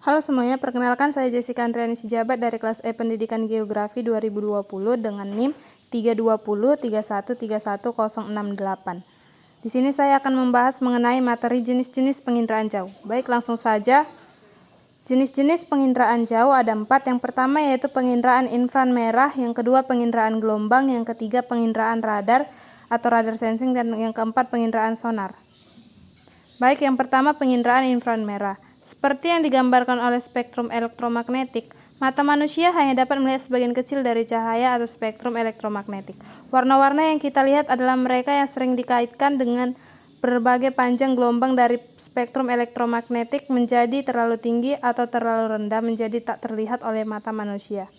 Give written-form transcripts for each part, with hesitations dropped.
Halo semuanya, perkenalkan saya Jessica Andriani Sijabat dari kelas E Pendidikan Geografi 2020 dengan NIM 32031311068. Di sini saya akan membahas mengenai materi jenis-jenis penginderaan jauh. Baik, langsung saja. Jenis-jenis penginderaan jauh ada 4. Yang pertama yaitu penginderaan inframerah, yang kedua penginderaan gelombang, yang ketiga penginderaan radar atau radar sensing, dan yang keempat penginderaan sonar. Baik, yang pertama penginderaan inframerah. Seperti yang digambarkan oleh spektrum elektromagnetik, mata manusia hanya dapat melihat sebagian kecil dari cahaya atau spektrum elektromagnetik. Warna-warna yang kita lihat adalah mereka yang sering dikaitkan dengan berbagai panjang gelombang dari spektrum elektromagnetik menjadi terlalu tinggi atau terlalu rendah menjadi tak terlihat oleh mata manusia.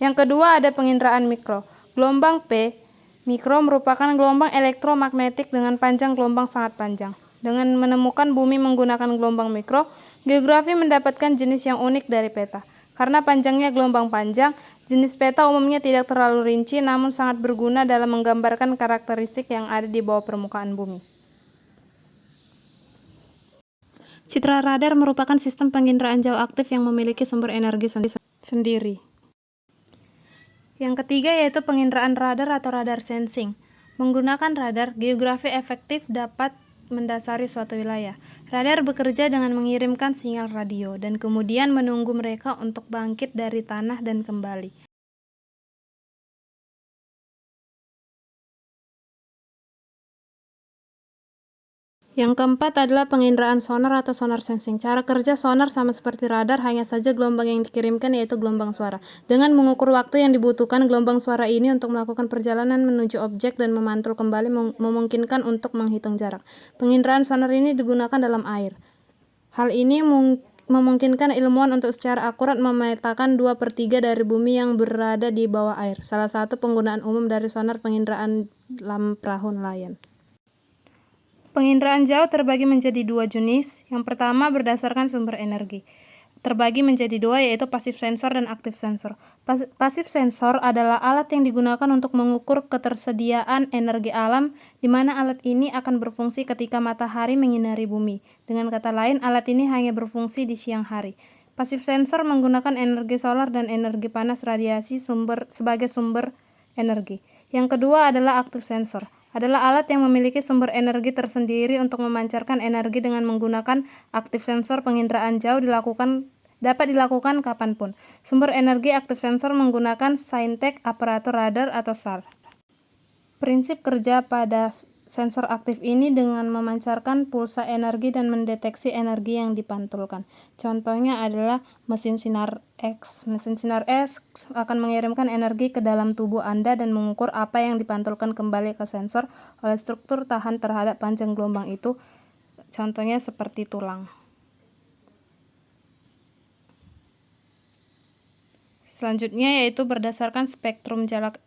Yang kedua ada penginderaan mikro. Gelombang P mikro merupakan gelombang elektromagnetik dengan panjang gelombang sangat panjang. Dengan menemukan bumi menggunakan gelombang mikro, geografi mendapatkan jenis yang unik dari peta. Karena panjangnya gelombang panjang, jenis peta umumnya tidak terlalu rinci namun sangat berguna dalam menggambarkan karakteristik yang ada di bawah permukaan bumi. Citra radar merupakan sistem penginderaan jauh aktif yang memiliki sumber energi sendiri. Yang ketiga yaitu penginderaan radar atau radar sensing. Menggunakan radar, geografi efektif dapat mendasari suatu wilayah. Radar bekerja dengan mengirimkan sinyal radio dan kemudian menunggu mereka untuk bangkit dari tanah dan kembali. Yang keempat adalah penginderaan sonar atau sonar sensing. Cara kerja sonar sama seperti radar, hanya saja gelombang yang dikirimkan yaitu gelombang suara. Dengan mengukur waktu yang dibutuhkan gelombang suara ini untuk melakukan perjalanan menuju objek dan memantul kembali memungkinkan untuk menghitung jarak. Penginderaan sonar ini digunakan dalam air. Hal ini memungkinkan ilmuwan untuk secara akurat memetakan 2/3 dari bumi yang berada di bawah air. Salah satu penggunaan umum dari sonar penginderaan dalam perahu nelayan. Penginderaan jauh terbagi menjadi 2 jenis. Yang pertama berdasarkan sumber energi. Terbagi menjadi 2 yaitu pasif sensor dan aktif sensor. Pasif sensor adalah alat yang digunakan untuk mengukur ketersediaan energi alam, di mana alat ini akan berfungsi ketika matahari menyinari bumi. Dengan kata lain, alat ini hanya berfungsi di siang hari. Pasif sensor menggunakan energi solar dan energi panas radiasi sebagai sumber energi. Yang kedua adalah aktif sensor. Adalah alat yang memiliki sumber energi tersendiri untuk memancarkan energi dengan menggunakan aktif sensor. Penginderaan jauh dapat dilakukan kapanpun. Sumber energi aktif sensor menggunakan SINTEC, aparatur radar atau SAR. Prinsip kerja pada sensor aktif ini dengan memancarkan pulsa energi dan mendeteksi energi yang dipantulkan. Contohnya adalah mesin sinar X. Mesin sinar X akan mengirimkan energi ke dalam tubuh Anda dan mengukur apa yang dipantulkan kembali ke sensor oleh struktur tahan terhadap panjang gelombang itu. Contohnya seperti tulang. Selanjutnya yaitu berdasarkan spektrum jarak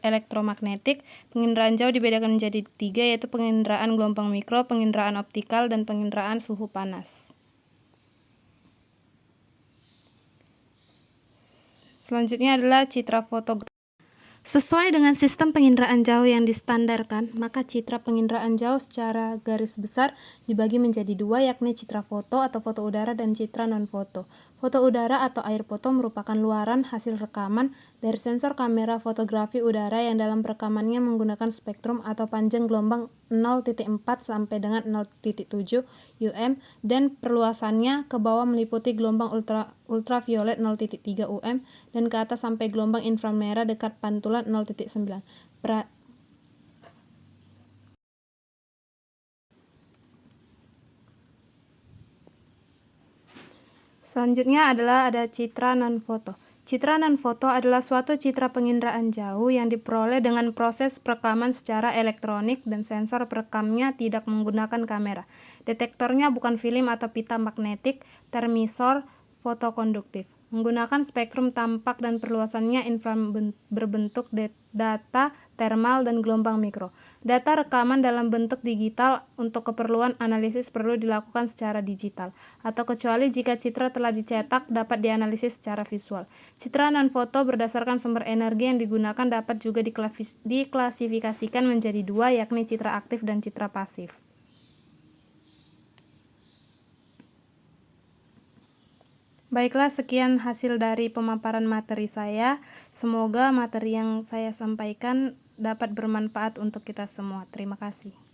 elektromagnetik. Penginderaan jauh dibedakan menjadi 3 yaitu penginderaan gelombang mikro, penginderaan optikal, dan penginderaan suhu panas. Selanjutnya adalah citra foto. Sesuai dengan sistem penginderaan jauh yang distandarkan, maka citra penginderaan jauh secara garis besar dibagi menjadi 2 yakni citra foto atau foto udara dan citra non-foto. Foto udara atau air foto merupakan luaran hasil rekaman dari sensor kamera fotografi udara yang dalam rekamannya menggunakan spektrum atau panjang gelombang 0.4 sampai dengan 0.7 UM dan perluasannya ke bawah meliputi gelombang ultraviolet 0.3 UM dan ke atas sampai gelombang inframerah dekat pantulan 0.9. Selanjutnya adalah ada citra non-foto. Citra non-foto adalah suatu citra penginderaan jauh yang diperoleh dengan proses perekaman secara elektronik dan sensor perekamnya tidak menggunakan kamera. Detektornya bukan film atau pita magnetik, termisor fotokonduktif. Menggunakan spektrum tampak dan perluasannya berbentuk data termal dan gelombang mikro. Data rekaman dalam bentuk digital untuk keperluan analisis perlu dilakukan secara digital, atau kecuali jika citra telah dicetak dapat dianalisis secara visual. Citra non-foto berdasarkan sumber energi yang digunakan dapat juga diklasifikasikan menjadi 2 yakni citra aktif dan citra pasif. Baiklah, sekian hasil dari pemaparan materi saya. Semoga materi yang saya sampaikan dapat bermanfaat untuk kita semua. Terima kasih.